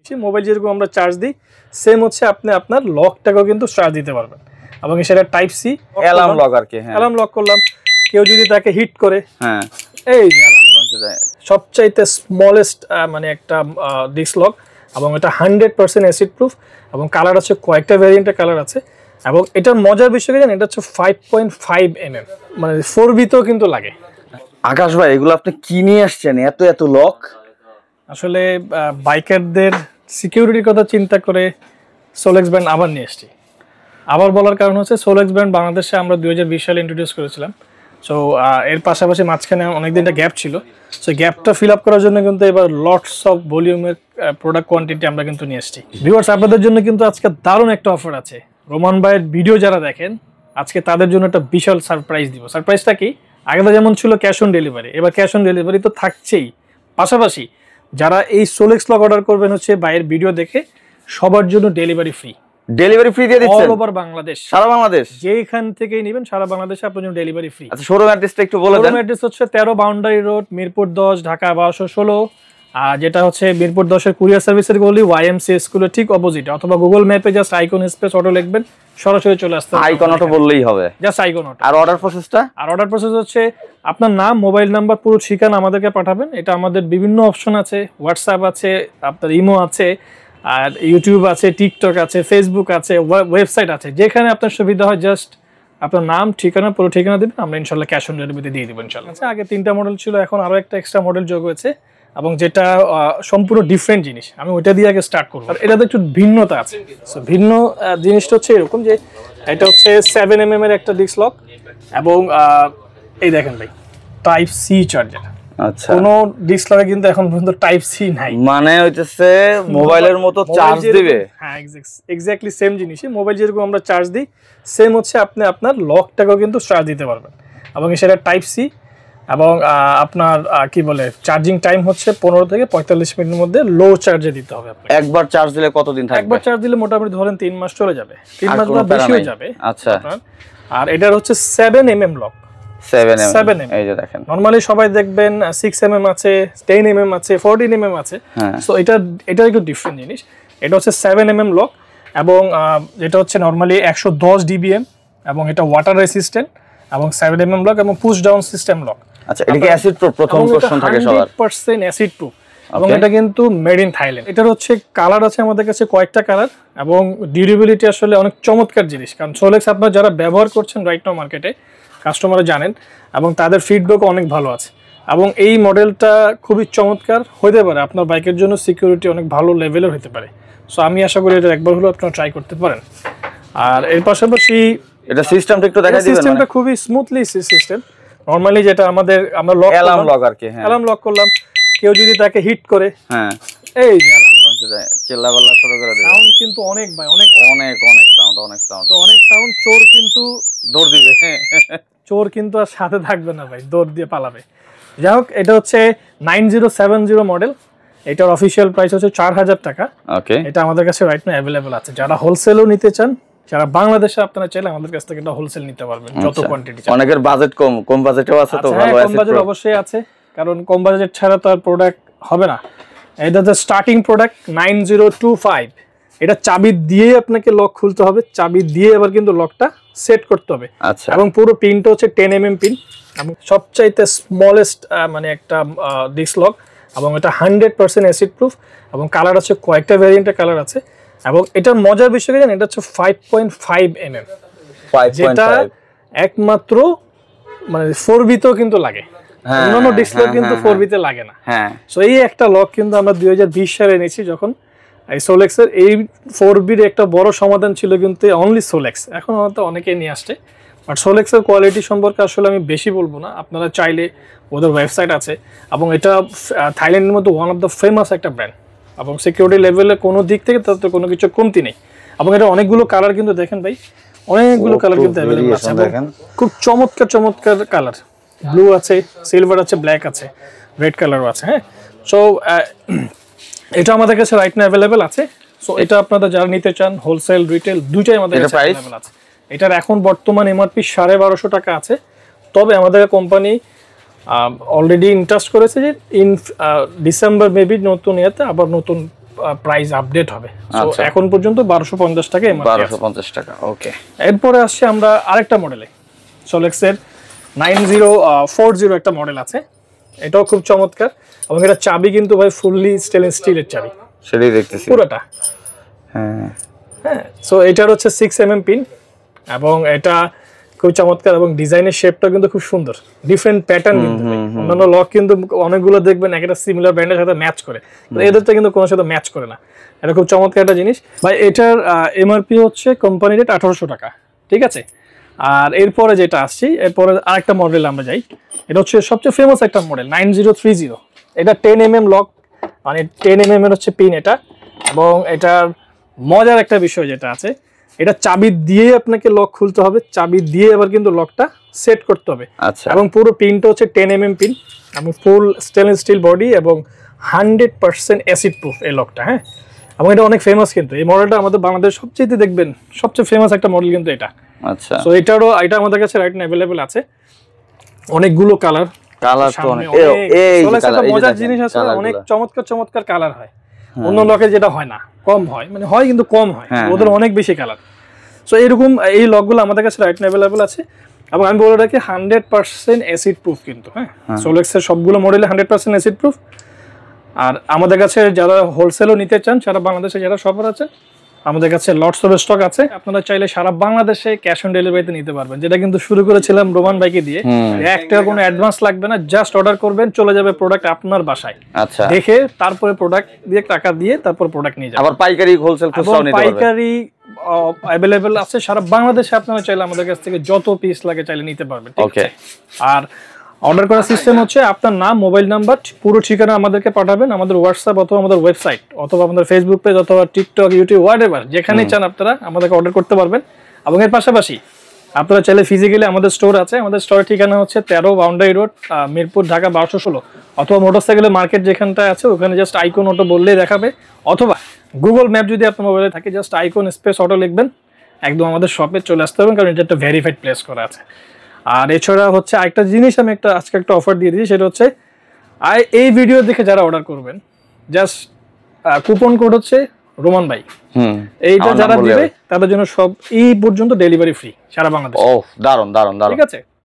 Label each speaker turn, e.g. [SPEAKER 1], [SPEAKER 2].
[SPEAKER 1] Mobile যেরকম আমরা charge দিই সেম হচ্ছে আপনি আপনার লকটাকেও কিন্তু চার্জ দিতে পারবেন এবং সেটা টাইপ সি
[SPEAKER 2] অ্যালার্ম লক আর কি। হ্যাঁ,
[SPEAKER 1] অ্যালার্ম লক করলাম, কেউ যদি তাকে হিট করে,
[SPEAKER 2] হ্যাঁ,
[SPEAKER 1] এই যে সবচাইতে স্মলেস্ট মানে একটা ডিস্ক লক এবং এটা 100% অ্যাসিড প্রুফ এবং কালার আছে কয়েকটা ভ্যারিয়েন্টের কালার আছে এবং এটার মজার বিষয় কি জানেন, এটা হচ্ছে 5.5 mm মানে 4B তেও কিন্তু লাগে।
[SPEAKER 2] আকাশ ভাই এগুলো আপনি কি নিয়ে আসছেন এত এত লক?
[SPEAKER 1] আসলে বাইকারদের সিকিউরিটির কথা চিন্তা করে সোলেক্স ব্র্যান্ড আবার নিয়ে এসেছি। আবার বলার কারণ হচ্ছে সোলেক্স ব্র্যান্ড বাংলাদেশে আমরা 2020 সালে ইন্ট্রোডিউস করেছিলাম। সো এর পাশাপাশি মাঝখানে অনেকদিন একটা গ্যাপ ছিল, সো গ্যাপটা ফিল আপ করার জন্য কিন্তু এবার লটস অফ ভলিউমের প্রোডাক্ট কোয়ান্টিটি আমরা কিন্তু নিয়ে এসেছি। ভিউয়ার্স, আপনাদের জন্য কিন্তু আজকে দারুণ একটা অফার আছে। রোমান ভাইয়ের ভিডিও যারা দেখেন আজকে তাদের জন্য একটা বিশাল সারপ্রাইজ দিব। সারপ্রাইজটা কি, আগে তো যেমন ছিল ক্যাশ অন ডেলিভারি, এবার ক্যাশ অন ডেলিভারি তো থাকছেই, পাশাপাশি যারা এই সোলেক্স লক অর্ডার করবেন হচ্ছে ভাইয়ের ভিডিও দেখে সবার জন্য ডেলিভারি ফ্রি।
[SPEAKER 2] ডেলিভারি ফ্রি দিয়ে দিচ্ছেন
[SPEAKER 1] অল ওভার বাংলাদেশ,
[SPEAKER 2] সারা বাংলাদেশ,
[SPEAKER 1] যেখান থেকেই নেবেন সারা বাংলাদেশে আপনার জন্য ডেলিভারি ফ্রি।
[SPEAKER 2] আচ্ছা, শোরুম অ্যাড্রেসটা একটু বলে দেন।
[SPEAKER 1] শোরুম অ্যাড্রেস হচ্ছে 13 বাউন্ডারি রোড, মিরপুর 10, ঢাকা 1216। আর যেটা হচ্ছে মিরপুর 10-এর কুরিয়ার সার্ভিসের গলি YMCA স্কুলের ঠিক অপোজিট, অথবা গুগল ম্যাপে জাস্ট আইকন স্পেস অটো লিখবেন, সরাসরি চলে আসতে হবে।
[SPEAKER 2] আইকন অটো বললেই হবে,
[SPEAKER 1] জাস্ট আইকন অটো।
[SPEAKER 2] আর অর্ডার প্রসেসটা? আর
[SPEAKER 1] অর্ডার প্রসেস হচ্ছে আপনার নাম, মোবাইল নাম্বার, পুরো ঠিকানা আমাদেরকে পাঠাবেন। এটা আমাদের বিভিন্ন অপশন আছে, হোয়াটসঅ্যাপ আছে, আপনার ইমো আছে, আর ইউটিউব আছে, টিকটক আছে, ফেসবুক আছে, ওয়েবসাইট আছে, যেখানে আপনার সুবিধা হয় জাস্ট আপনার নাম, ঠিকানা, পুরো ঠিকানা দেবেন, আমরা ইনশাল্লাহ ক্যাশ অন ডেলিভারিতে দিয়ে দেবো ইনশাল্লাহ। আগে 3টা মডেল ছিল, এখন আরও একটা এক্সট্রা মডেল যোগ হয়েছে এবং যেটা সম্পূর্ণ ডিফারেন্ট জিনিস। আমি ওইটা দিয়ে আগে স্টার্ট করবো। আর এটাতে একটু ভিন্নতা আছে। সো ভিন্ন জিনিসটা হচ্ছে এরকম যে এটা হচ্ছে 7 mm এর একটা ডিস্ক লক এবং এই দেখেন ভাই টাইপ সি চার্জার।
[SPEAKER 2] আচ্ছা,
[SPEAKER 1] কোনো ডিস্ক লকে কিন্তু এখন পর্যন্ত টাইপ সি নাই,
[SPEAKER 2] মানে হইতেছে মোবাইলের মতো চার্জ দিবে।
[SPEAKER 1] হ্যাঁ, এক্স্যাক্টলি সেম জিনিসই। মোবাইল যেরকম আমরা চার্জ দিই সেম হচ্ছে আপনি আপনার লকটাকেও কিন্তু চার্জ দিতে পারবেন এবং সেটা টাইপ সি এবং আপনার কি বলে চার্জিং টাইম হচ্ছে 15 থেকে 45 মিনিটের মধ্যে লো চার্জে দিতে হবে আপনাকে।
[SPEAKER 2] একবার চার্জ দিলে কতদিন থাকবে?
[SPEAKER 1] একবার চার্জ দিলে মোটামুটি ধরেন 3 মাস চলে যাবে, 3 মাস বা বেশি হয়ে যাবে।
[SPEAKER 2] আচ্ছা,
[SPEAKER 1] আর এটার হচ্ছে 7 mm লক।
[SPEAKER 2] 7 mm, এই যে দেখেন,
[SPEAKER 1] নরমালি সবাই দেখবেন 6 mm আছে, 10 mm আছে, 14 mm আছে। সো এটা একটু ডিফারেন্ট জিনিস। এটা হচ্ছে 7 mm লক এবং এটা হচ্ছে নরমালি 110 dBm এবং এটা ওয়াটার রেসিস্ট্যান্ট এবং 7 mm লক এবং পুশ ডাউন সিস্টেম লক।
[SPEAKER 2] আচ্ছা, এটা কি অ্যাসিড প্রুফ? প্রথম কোশ্চেন থাকে সবার।
[SPEAKER 1] 100% অ্যাসিড প্রুফ এবং এটা কিন্তু মেড ইন থাইল্যান্ড। এটার হচ্ছে কালার আছে আমাদের কাছে কয়েকটা কালার এবং ডিউরেবিলিটি আসলে অনেক চমৎকার জিনিস, কারণ সোলেক্স আপনারা যারা ব্যবহার করছেন রাইট নাও মার্কেটে কাস্টমাররা জানেন এবং তাদের ফিডব্যাক অনেক ভালো আছে এবং এই মডেলটা খুবই চমৎকার হতে পারে, আপনার বাইকের জন্য সিকিউরিটি অনেক ভালো লেভেলের হতে পারে। সো আমি আশা করি এটা একবার হলেও আপনারা ট্রাই করতে পারেন। আর এর পাশাপাশি
[SPEAKER 2] এটা সিস্টেমটা একটু দেখাই দিবেন?
[SPEAKER 1] সিস্টেমটা খুবই স্মুথলি সিস্টেম। নরমালি যেটা আমরা লক
[SPEAKER 2] অ্যালার্ম লক আর কি। হ্যাঁ,
[SPEAKER 1] অ্যালার্ম লক করলাম, কেউ যদি তাকে হিট করে,
[SPEAKER 2] হ্যাঁ,
[SPEAKER 1] এই যে
[SPEAKER 2] চিল্লাপাল্লা শুরু করে দেবে।
[SPEAKER 1] সাউন্ড কিন্তু অনেক ভাই, অনেক
[SPEAKER 2] সাউন্ড, অনেক সাউন্ড।
[SPEAKER 1] তো অনেক সাউন্ড, চোর কিন্তু
[SPEAKER 2] দৌড় দিবে।
[SPEAKER 1] চোর কিন্তু আর সাথে থাকবে না ভাই, দৌড় দিয়ে পালাবে। যাই হোক, এটা হচ্ছে 9070 মডেল। এটার অফিসিয়াল প্রাইস হচ্ছে 4000 টাকা।
[SPEAKER 2] ওকে,
[SPEAKER 1] এটা আমাদের কাছে রাইট নাও অ্যাভেলেবল আছে। যারা হোলসেলও নিতে চান, যারা বাংলাদেশে আপনারা চাইলে আমাদের কাছ থেকে এটা হোলসেল নিতে পারবেন, যত কোয়ান্টিটি চান।
[SPEAKER 2] অনেকের বাজেট কম বাজেটও আছে তো ভালো আছে।
[SPEAKER 1] কম বাজেট অবশ্যই আছে, কারণ কম বাজেট ছাড়া তো আর প্রোডাক্ট হবে না। এটা হচ্ছে স্টার্টিং প্রোডাক্ট 9025। এটা চাবি দিয়ে আপনাকে লক খুলতে হবে, চাবি দিয়ে আবার কিন্তু লকটা সেট করতে হবে।
[SPEAKER 2] আচ্ছা,
[SPEAKER 1] এবং পুরো পিনটা হচ্ছে 10 mm পিন এবং সবচাইতে স্মলেস্ট মানে একটা ডিস্ক লক এবং এটা 100% অ্যাসিড প্রুফ এবং কালার আছে কয়েকটা ভ্যারিয়েন্টের কালার আছে এবং এটার মজার বিষয় কি জানেন, এটা হচ্ছে 5.5 mm, যেটা একমাত্র মানে 4B তেও কিন্তু লাগে। অন্যান্য ডিসপ্লে কিন্তু 4B তে লাগে না। সো এই একটা লক কিন্তু আমরা 2020 সালে এনেছি, যখন এই সোলেক্সের এই 4B এর একটা বড় সমাধান ছিল কিন্তু অনলি সোলেক্স। এখন হয়তো অনেকেই নিয়ে আসছে, বাট সোলেক্সের কোয়ালিটি সম্পর্কে আসলে আমি বেশি বলবো না। আপনারা চাইলে ওদের ওয়েবসাইট আছে এবং এটা থাইল্যান্ডের মধ্যে ওয়ান অফ দ্য ফেমাস একটা ব্র্যান্ড এবং সিকিউরিটি লেভেলে কোনো দিক থেকে তাতে কোনো কিছু কমতি নেই। এবং এটা অনেকগুলো কালার কিন্তু দেখেন ভাই, অনেকগুলো কালার কিন্তু অ্যাভেলেবল আছে, খুব চমৎকার কালার। ব্লু আছে, সিলভার আছে, ব্ল্যাক আছে, রেড কালারও আছে। হ্যাঁ, সো এটা আমাদের কাছে রাইট নাও অ্যাভেলেবল আছে। সো এটা আপনারা যারা নিতে চান হোলসেল রিটেল দুইটাই আমাদের কাছে অ্যাভেলেবল আছে। এটার এখন বর্তমান এমআরপি 1250 টাকা আছে। তবে আমাদের কোম্পানি অলরেডি ইনট্রাস্ট করেছে যে ইন ডিসেম্বর মেবি নতুন আবার নতুন প্রাইস আপডেট হবে। সো
[SPEAKER 2] আচ্ছা।
[SPEAKER 1] এখন পর্যন্ত 1250 টাকা এমআরপি।
[SPEAKER 2] 1250 টাকা, ওকে।
[SPEAKER 1] এরপরে আসছে আমরা আরেকটা মডেলে, সোলেক্সের 9040 একটা মডেল আছে, এটাও খুব চমৎকার এবং এটা চাবি কিন্তু ভাই ফুললি স্টেনলেস স্টিলের চাবি,
[SPEAKER 2] সেটাই দেখতেছি
[SPEAKER 1] পুরোটা।
[SPEAKER 2] হ্যাঁ
[SPEAKER 1] হ্যাঁ, সো এটার হচ্ছে 6mm পিন এবং এটা খুব চমৎকার এবং ডিজাইনের শেপটা কিন্তু খুব সুন্দর, ডিফারেন্ট প্যাটার্ন কিন্তু ভাই। অন্যান্য লক কিন্তু অনেকগুলো দেখবেন একটা সিমিলার ব্র্যান্ডের সাথে ম্যাচ করে, কিন্তু এদেরটা কিন্তু কোনো সাথে ম্যাচ করে না। এটা খুব চমৎকার একটা জিনিস ভাই। এটার এমআরপি হচ্ছে কোম্পানি রেট 1800 টাকা, ঠিক আছে। আর এরপরে যেটা আসছি, এরপরে আরেকটা মডেল আমরা যাই, এটা হচ্ছে সবচেয়ে ফেমাস একটা মডেল 9030। এটা 10mm লক, মানে 10mm এর হচ্ছে পিন এটা। এবং এটার মজার একটা বিষয় যেটা আছে, এটা চাবি দিয়ে আপনাকে লক খুলতে হবে, চাবি দিয়ে আবার কিন্তু লকটা সেট করতে হবে।
[SPEAKER 2] আচ্ছা,
[SPEAKER 1] এবং পুরো পিনটা হচ্ছে 10mm পিন এবং ফুল স্টেনলেস স্টিল বডি এবং 100% অ্যাসিড প্রুফ এই লকটা। হ্যাঁ, এবং এটা অনেক ফেমাস কিন্তু এই মডেলটা আমাদের বাংলাদেশ সবচেয়ে দেখবেন সবচেয়ে ফেমাস একটা মডেল কিন্তু এটা।
[SPEAKER 2] আচ্ছা,
[SPEAKER 1] সো এটা আমাদের কাছে রাইট না অ্যাভেলেবল আছে, অনেকগুলো কালার।
[SPEAKER 2] কালার তো অনেক,
[SPEAKER 1] একটা মজার জিনিস আছে, অনেক চমৎকার চমৎকার কালার হয়, অন্য লকে যেটা হয় না, কম হয়, মানে হয় কিন্তু কম হয়, ওদের অনেক বেশি কালার। সো এরকম এই লকগুলো আমাদের কাছে রাইট না অ্যাভেলেবল আছে। এবং আমি বলে রাখি 100% অ্যাসিড প্রুফ কিন্তু। হ্যাঁ, সোলেক্সের সবগুলো মডেলে 100% অ্যাসিড প্রুফ। আর আমাদের কাছে যারা হোলসেলও নিতে চান, সারা বাংলাদেশে যারা শপার আছে, আমাদের কাছে লটস অফ স্টক আছে। আপনারা চাইলে সারা বাংলাদেশে ক্যাশ অন ডেলিভারিতে নিতে পারবেন, যেটা কিন্তু শুরু করেছিলাম রোমান ভাইকে দিয়ে। 1 টাকা কোনো অ্যাডভান্স লাগবে না, জাস্ট অর্ডার করবেন, চলে যাবে প্রোডাক্ট আপনার বাসায়।
[SPEAKER 2] আচ্ছা,
[SPEAKER 1] দেখে তারপরে প্রোডাক্ট দিয়ে টাকা দিয়ে তারপর প্রোডাক্ট নিয়ে যাবেন।
[SPEAKER 2] আবার পাইকারি হোলসেল খুচরাও নিতে পারবেন।
[SPEAKER 1] পাইকারি অ্যাভেলেবল আছে সারা বাংলাদেশে, আপনারা চাইলে আমাদের কাছ থেকে যত পিস লাগে চাইলে নিতে পারবেন।
[SPEAKER 2] ওকে।
[SPEAKER 1] আর অর্ডার করার সিস্টেম হচ্ছে আপনার নাম, মোবাইল নাম্বার, পুরো ঠিকানা আমাদেরকে পাঠাবেন, আমাদের হোয়াটসঅ্যাপ অথবা আমাদের ওয়েবসাইট অথবা আমাদের ফেসবুক পেজ অথবা টিকটক, ইউটিউব, হোয়াটএভার, যেখানেই চান আপনারা আমাদেরকে অর্ডার করতে পারবেন। এবং এর পাশাপাশি আপনারা চাইলে ফিজিক্যালি আমাদের স্টোর আছে, আমাদের স্টোরের ঠিকানা হচ্ছে 13 বাউন্ডারি রোড, মিরপুর, ঢাকা 1216। অথবা মোটরসাইকেলের মার্কেট যেখানটা আছে ওখানে জাস্ট আইকন অটো বললেই দেখাবে, অথবা গুগল ম্যাপ যদি আপনার মোবাইলে থাকে জাস্ট আইকন স্পেস অটো লিখবেন, একদম আমাদের শপে চলে আসতে হবে, কারণ এটা একটা ভেরিফাইড প্লেস করা আছে। আর এছাড়া হচ্ছে আরেকটা জিনিস আমি আজকে একটা অফার দিয়ে দিই, সেটা হচ্ছে এই ভিডিও দেখে যারা অর্ডার করবেন, জাস্ট কুপন কোড হচ্ছে রোমান ভাই, এইটা যারা দিবে তাদের জন্য সব এই পর্যন্ত ডেলিভারি ফ্রি সারা বাংলাদেশে।
[SPEAKER 2] ও দারুন দারুন দারুন,
[SPEAKER 1] ঠিক আছে।